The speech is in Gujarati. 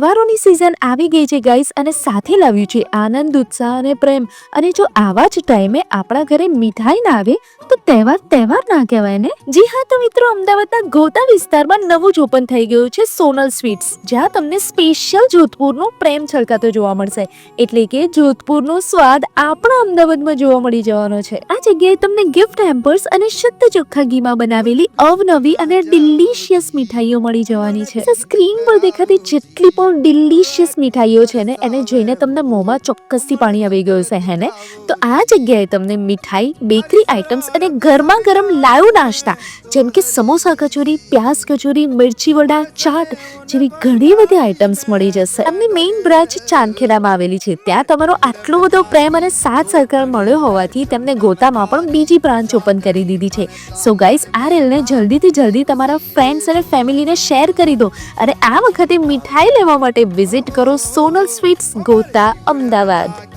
તહેવારોની સિઝન આવી ગઈ છે ગાઈસ, અને સાથે લાવ્યું છે આનંદ, ઉત્સાહ અને પ્રેમ. અને જો આવા જ ટાઈમે આપણા ઘરે મીઠાઈ ના આવે તો તહેવાર ના કહેવાય ને. જી હા, તો મિત્રો, અમદાવાદના ગોતા વિસ્તારમાં નવું જ ઓપન થઈ ગયું છે સોનલ સ્વીટ્સ, જ્યાં તમને સ્પેશિયલ જોધપુરનો પ્રેમ છલકાતો જોવા મળશે. એટલે કે જોધપુરનો સ્વાદ આપણા અમદાવાદમાં જોવા મળી જવાનો છે. આ જગ્યાએ તમને ગિફ્ટ હેમ્પર્સ અને શુદ્ધ ચોખ્ખા ઘીમાં બનાવેલી અવનવી અને ડિલિશિયસ મીઠાઈઓ મળી જવાની છે. સ્ક્રીન પર દેખાતી જેટલી પણ ડિલિશિયસ મીઠાઈઓ છે ને, એને જોઈને તમને મોંમાં ચોક્કસથી પાણી આવી ગયું છે હે ને. તો આ જગ્યાએ તમને મીઠાઈ, બેકરી આઇટમ્સ અને ગરમા ગરમ લાઈવ નાસ્તા જેમ કે સમોસા કચોરી, પ્યાઝ કચોરી, મિર્ચી વડા, ચાટ જેવી ઘણી બધી આઇટમ્સ મળી જશે. એમની મેઇન બ્રાન્ચ ચાંદખેડામાં આવેલી છે. ત્યાં તમારો આટલો બધો પ્રેમ અને સાથ સહકાર મળ્યો હોવાથી તેમને ગોતામાં પણ બીજી બ્રાન્ચ ઓપન કરી દીધી છે. સો ગાઈઝ, આ રીલને જલ્દીથી જલ્દી તમારા ફ્રેન્ડ્સ અને ફેમિલીને શેર કરી દો અને આ વખતે મીઠાઈ લેવા માટે વિઝિટ કરો સોનલ સ્વીટ્સ, ગોતા, અમદાવાદ.